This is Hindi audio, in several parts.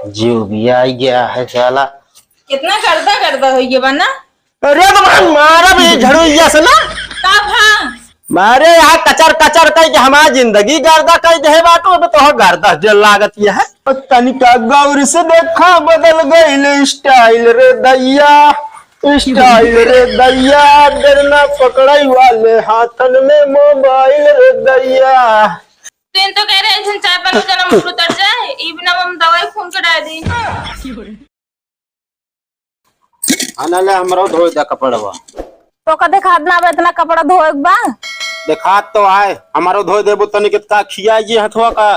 जीव भी आ गया है साला। कितना करता करता हो ये बना। अरे तो मारा भी झड़ुइया से ना कब हाँ मारे यहाँ कचर कचर कह के हमारी जिंदगी गर्दा कह दे बाटो अब तो गर्दा जल लागत यह है। तनिका गौर से देखा बदल गई स्टाइल रे दैया, स्टाइल रे दैया, डरना पकड़ाई वाले हाथन में मोबाइल रे दैया। तीन तो कह रहे हैं चाय पानी जन्म उतर जाए इबना हम दवाई खून के डाल दी। आना ले हमरो धोए दा कपड़वा तो कदे खाद ना आवे इतना कपड़ा धोए बा देखा तो आए हमारो धोए देबो तनी कितना खिया ये हथवा का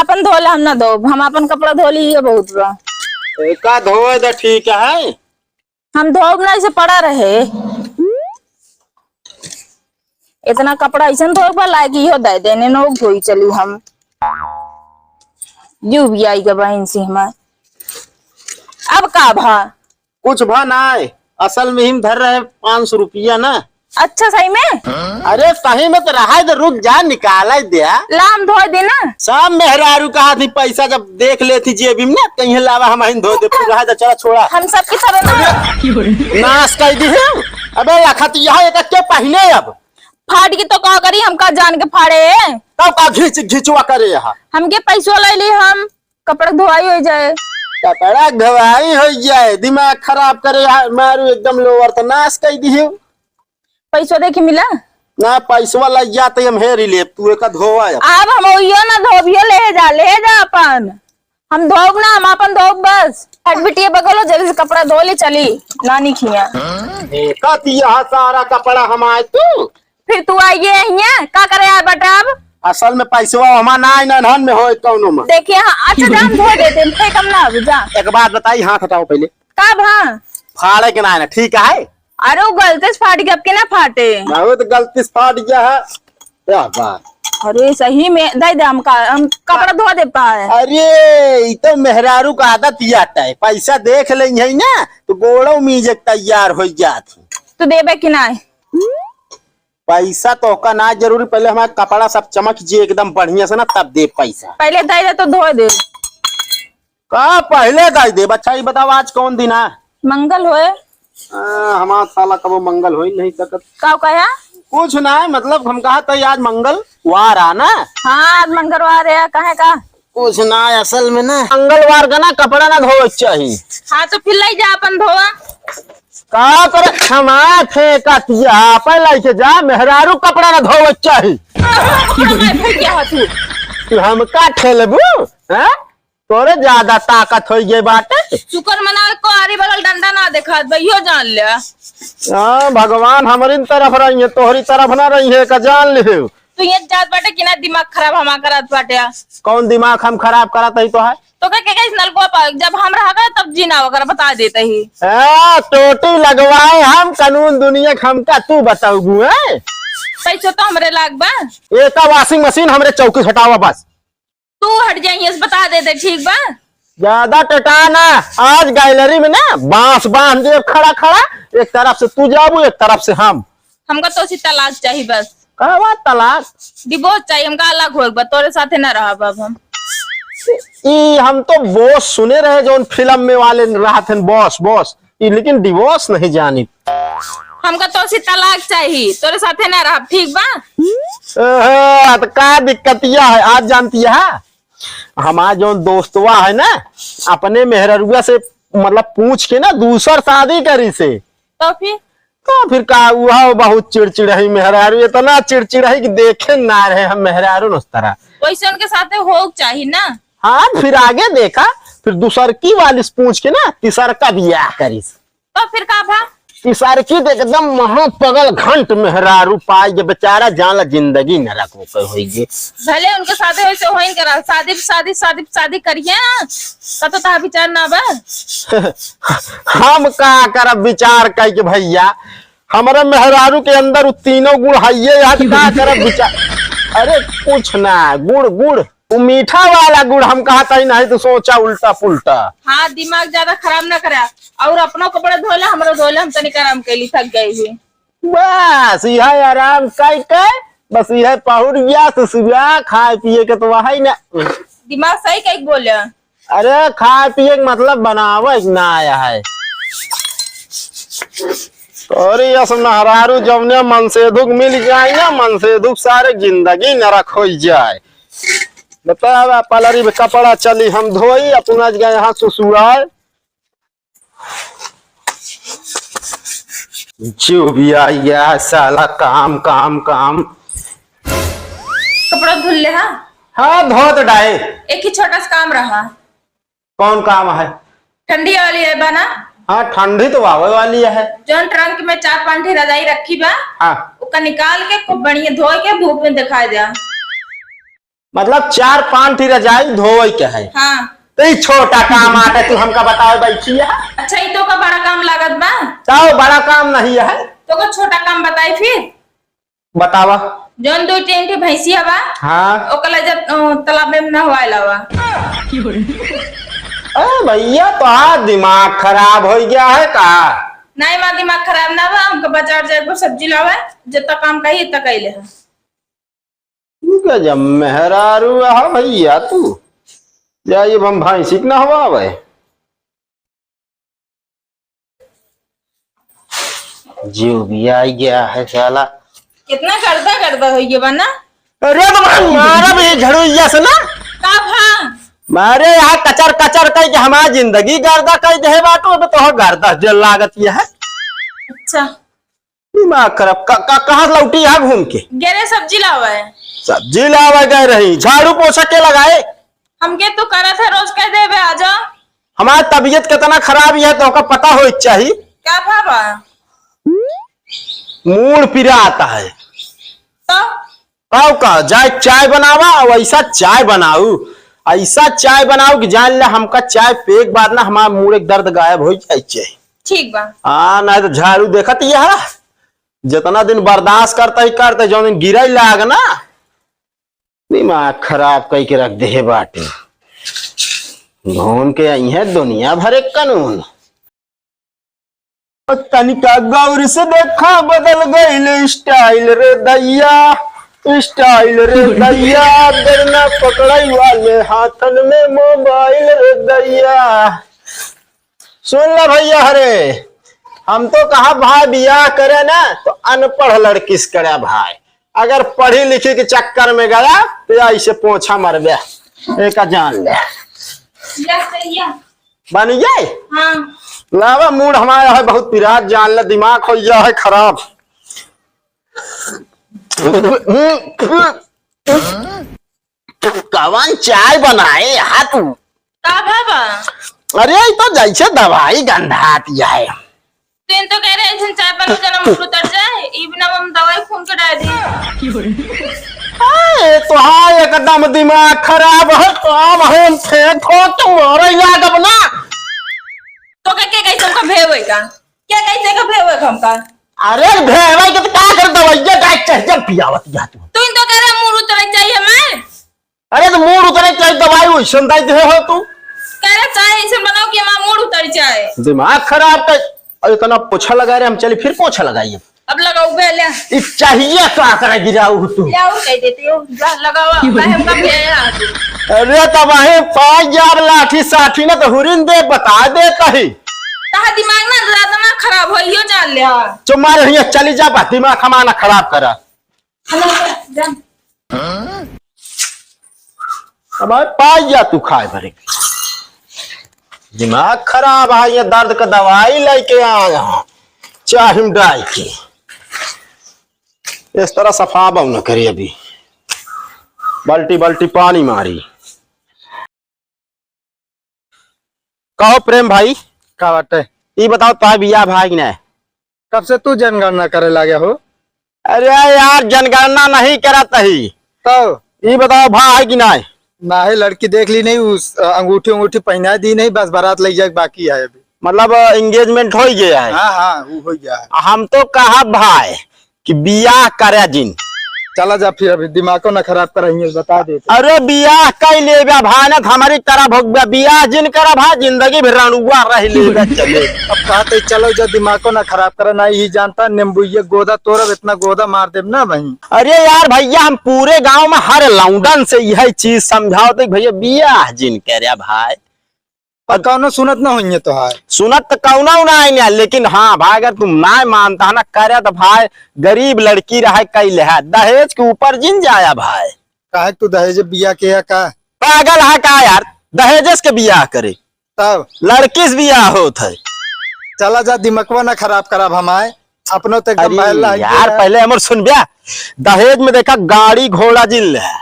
अपन धोले हम ना धो हम अपन कपड़ा धो लिए बहुत बा एका धोए दे ठीक है हम धोब ना ऐसे पड़ा रहे इतना कपड़ा ऐसा धोए बा लायक इहो दे देने नो धोई चली हम यू भी आई का बहन से हमार अब का भा कुछ भा ना असल में हिम धर रहे 500 रुपया ना। अच्छा सही में अरे सही में तो रहा है रुक जा निकाला दिया लाम धो देना सब मेहरारू कहा थी पैसा जब देख लेती जेबी में कहीं लावा हम धो दे रहा था चला छोड़ा हम सबकी तरह ना नाश कर दी है। अबे अखत यहाँ एक के पहले अब फाड़ की तो का करी हम का जान के फाड़े तब का घिचवा करे यहाँ हमके पैसों ले ली हम कपड़ा धोवाई हो जाए कपड़ा धोवाई हो जाए दिमाग खराब करे मारू एकदम लोअर तो नाश कर दी है। पैसों देखी मिला ना पैसवा लग जाते हम हेरी ले तू एक धोवा अब हम ओइयो ना धोबियो ले जा अपन हम धोब ना हम अपन धोब बस बिटिया बगलो जल्दी से कपड़ा धो ले चली नानी खिया कती यहाँ सारा कपड़ा हमारे तू फिर तू आइए यहाँ का करे यार बेटा अब असल में पैसवा हमारा ना नहन में हो कौनो में देखिए हाँ अच्छा जान धो देते हैं फेंकम ना अब जा एक बात बताई हाथ हटाओ पहले कब हाँ फाड़े के ना ठीक है। अरे वो गलती से फाट गया अब के ना फाटे बहुत गलती से फाट गया है क्या बात। अरे सही में दे हम कपड़ा धो दे पाए अरे ये तो मेहरारू का आदत ही आता है पैसा देख लेंगे ना तो गोड़ों मीज तैयार हो जाती तू देबे कि ना पैसा तो का ना जरूरी पहले हमारा कपड़ा सब चमक जे एकदम बढ़िया से ना तब दे पैसा पहले दे तो धो दे का पहले दे दे बच्चा ये बताओ आज कौन दिन है मंगल होए हमारा साला कब मंगल हो ही नहीं सकत का कहा कुछ ना है मतलब हम कहा था आज मंगलवार आना हाँ मंगलवार है कहे का कुछ ना असल में ना मंगलवार का ना कपड़ा ना धोवे चाहिए। हाँ तो फिर लाई जा अपन धोआ का करे क्षमा थे कतिया पहले के जा मेहरारू कपड़ा ना धोवे चाहिए। क्या तू हम का खेलबू हैं तोरे ज्यादा ताकत हो गई बाटे शुक्र मना को आरी बगल डंडा ना देखा भैया जान ले भगवान हमारी तरफ रही है तोहरी तरफ ना रही है का जान ले तो ये जात बाटे कि ना दिमाग खराब हम करत बाटे कौन दिमाग हम खराब करत है तो है तो क्या नलको जब हम रहा तब जीना वगैरह बता देते ही टोटी लगवाए हम कानून दुनिया हमका तू बताऊ पैसे तो हमरे लाग बा एक वॉशिंग मशीन हमरे चौकी हटावा बस तू हट जाइए बता देते ठीक बा ज्यादा टटाना आज गैलरी में ना बांस बांध दे खड़ा खड़ा एक तरफ से तू जाबू एक तरफ से हमका तो तलाक चाहिए बस कहवा तलाक डिवोर्स चाहिए हमका अलग हो तोरे साथे ना रहा बाब हम तो बॉस सुने रहे जो फिल्म में वाले रहा थे बॉस बॉस लेकिन डिवोर्स नहीं जानी हमका तो तलाक चाहिए तोरे साथे ना रहा ठीक बा तो का दिक्कतिया है आज जानती है हमारा जो दोस्तवा है ना अपने मेहरुआ से मतलब पूछ के ना दूसर शादी करी से तो फिर का वह बहुत चिड़चिड़ है मेहरारू इतना चिड़चिड़ है कि देखे ना रहे हम मेहरारू उस तरह वैसे उनके साथ हो चाहिए ना। हाँ फिर आगे देखा फिर दूसर की वाली पूछ के ना तीसर का ब्याह करी तो फिर का भा तीसर की तो एकदम महापगल घंट मेहरारू पाई जे बेचारा जान जिंदगी नरक होगी भले उनके साथ वैसे हो ही करा शादी शादी शादी शादी करिए ना तो ता विचार ना बा हम का करब विचार कह के भैया हमारे मेहरारू के अंदर तीनों गुण है यार का करब विचार अरे कुछ ना गुड़ गुड़ मीठा वाला गुड़ हम कहा था नहीं तो सोचा उल्टा पुल्टा। हाँ दिमाग ज्यादा खराब ना करा और अपना कपड़ा धोले हमारा धोले हम तनिक आराम कैली थक गई हुई बस यह आराम कर बस यह पहुर गया तो सुबह खाए पिए के तो वही ना दिमाग सही कहीं बोले अरे खाए पिए के मतलब बनावे ना आया है। अरे यस नहरारू जमने मन से दुख मिल जाए ना, मन से दुख सारे जिंदगी नरक हो जाए। बतावा पलरी में कपड़ा चली हम धोई अपना गए यहाँ सुसुआए। जो भी आया साला काम काम काम। कपड़ा धुल ले। हाँ हाँ धो तो डाए। एक ही छोटा सा काम रहा। कौन काम है? ठंडी वाली है बना। हाँ ठंडी तो आवे वाली है। जो ट्रंक में 4-5 रजाई रखी बा, हाँ उसका निकाल के खूब बढ़िया धो के धूप में दिखाई दिया। मतलब 4-5 रजाई धोए के है। हाँ तो ये छोटा काम आटे तू हमका बताओ बैठी है। अच्छा ये तो का बड़ा काम लागत बा। तो बड़ा काम नहीं है तो का छोटा काम बताई फिर। बतावा। जोन 2-3 भैंसिया बा। हाँ ओकला जब तालाब में नहवाएला बा। अरे भैया तो आज दिमाग खराब हो गया है का? नहीं माँ दिमाग खराब ना बा। हमको बाजार जाए को सब्जी लावे जितना काम कही इतना कैले है। तू जब मेहरारू है भैया तू जाइए हम भैंसी न हवा भाई। जीव भी आ गया है साला। कितना गर्दा गर्दा हो गया बना। अरे तो मारा भी झड़ुइया से ना का भा मारे यहाँ कचर कचर कह के हमारी जिंदगी गर्दा कह दे बाटो तो गर्दा जल लागत यह है। अच्छा दिमाग खराब कहाँ लौटी यहाँ घूम के? गेरे सब्जी लावे। सब्जी लावा गए रही झाड़ू पोछा के लगाए। हमके तू करा था रोज कह दे आजा। हमारी तबीयत कितना खराब है तो का पता हो चाहिए। क्या भाबा मूड पिरा आता है तो का जाए चाय बनावा और ऐसा चाय बनाऊ ऐसा चाय बनाओ कि जान ले हमका चाय पे एक बार ना हमारा मूड एक दर्द गायब हो जाए चाहिए। ठीक बा। हाँ नहीं तो झाड़ू देखत यह जितना दिन बर्दाश्त करता ही करते जो दिन गिरा लाग ना दिमाग खराब कह के रख दे बाटे। घूम के आई है दुनिया भर एक कानून। तनिका गौर से देखा बदल गई स्टाइल रे दैया स्टाइल रे दैया डरना पकड़ाई वाले हाथन में मोबाइल रे दैया। सुन ला भैया हरे हम तो कहा भाई बियाह करे ना तो अनपढ़ लड़की से करे भाई। अगर पढ़ी लिखी के चक्कर में गया तो ऐसे पोछा मर गया एक जान ले बन जाए। हाँ लावा मूड हमारा है बहुत पिराज जान ले दिमाग हो गया है खराब। कवन चाय बनाए हा तू? का भाबा अरे तो जैसे दवाई गंधाती है। तीन तो कह रहे हैं चाय बनो जना मुंह उतर जाए इबना हम दवाई खून के डाल दी। तो हाँ एकदम दिमाग खराब है तो अब हम फेंक हो तो मोरे लागब ना। तो क्या कैसे हमका भेवे का क्या कैसे का भेवे का हमका? अरे भेवे के तो क्या कर दवाइया का चल पियावत जा तू। तू इन तो कह रहा मुंह उतर चाहिए मैं। अरे तो मूड उतरे चाहिए दवाई वैसे दे दे हो तू। कह रहा चाय ऐसे बनाओ कि हमारा मूड उतर जाए। दिमाग खराब कर इतना पोछा लगा रहे हम चले फिर पोछा लगाइए। अब लगाओ पहले इस चाहिए क्या करे गिराऊ तू। लाओ कह देते हो जा लगाओ हमका भेया। अरे तब वही 5000 लाठी साठी ना तो हुरिन दे बता दे कही। ता दिमाग ना ज्यादा ना खराब होइयो जान ले। तुम्हारे यहाँ चली जा बा दिमाग हमारा खराब करा। जा अब पाई जा तू खाए भरे दिमाग खराब है ये दर्द का दवाई लेके आया चाहे डाल के इस तरह सफा बहु न करी। अभी बाल्टी बाल्टी पानी मारी। कहो प्रेम भाई का बाटे ये बताओ तो बिया भाई ने कब से तू जनगणना करे लगे हो? अरे यार जनगणना नहीं करत ही तो ये बताओ भाई कि नहीं? ना ही लड़की देख ली नहीं उस अंगूठी अंगूठी पहना दी नहीं बस बारात ले जाए बाकी है अभी। मतलब एंगेजमेंट हो गया है। हाँ हाँ वो हो गया है। हम तो कहा भाई कि बियाह करे जिन चला जा फिर अभी दिमाग को ना खराब कराइए बता देते। अरे बियाह कई ले भानत हमारी तरफ हो गया बियाह जिन करा भा जिंदगी भर रणुआ रह ले चले। अब कहते चलो जो दिमाग को ना खराब करा ना ही जानता नींबू ये गोदा तोरब इतना गोदा मार दे ना वही। अरे यार भैया हम पूरे गांव में हर लौंडन से यही चीज समझाओ तो भैया बियाह जिन करे भाई पर कौनो सुनत ना हुई तो है। सुनत तो कौना उना है, लेकिन हाँ भाई अगर तुम ना मानता है ना करे तो भाई गरीब लड़की रहे कैले है दहेज के ऊपर जिन जाया भाई। काहे तू दहेज बिया के है का? पागल है का यार, दहेजस के बियाह करे तब लड़की से बियाह होत है। चला जा दिमकवा ना खराब कराब हमारे अपनो तो एकदम अरे बहला यार पहले हमर सुन बिया, दहेज में देखा गाड़ी घोड़ा जिन है।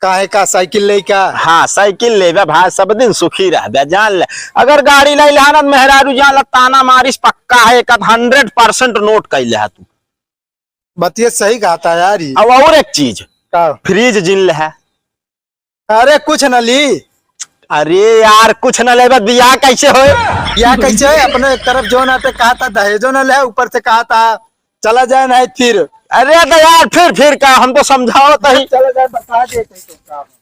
काहे का साइकिल ले का? हाँ साइकिल ले भाई सब दिन सुखी रह जान ले। अगर गाड़ी ले ना मेहरारू जान ला ताना मारिस पक्का है, एक 100% नोट कैले है तू। बतिये सही कहता यार ये। अब और एक चीज का? फ्रिज जिन है। अरे कुछ न ली। अरे यार कुछ न ले बियाह कैसे हो? या कैसे है अपने एक तरफ जो ना ते कहा था दहेजो न ले, ऊपर से कहा था चला जाए नहीं फिर। अरे तो यार फिर का हम तो समझाओ तो ही। चला जाए बता दे।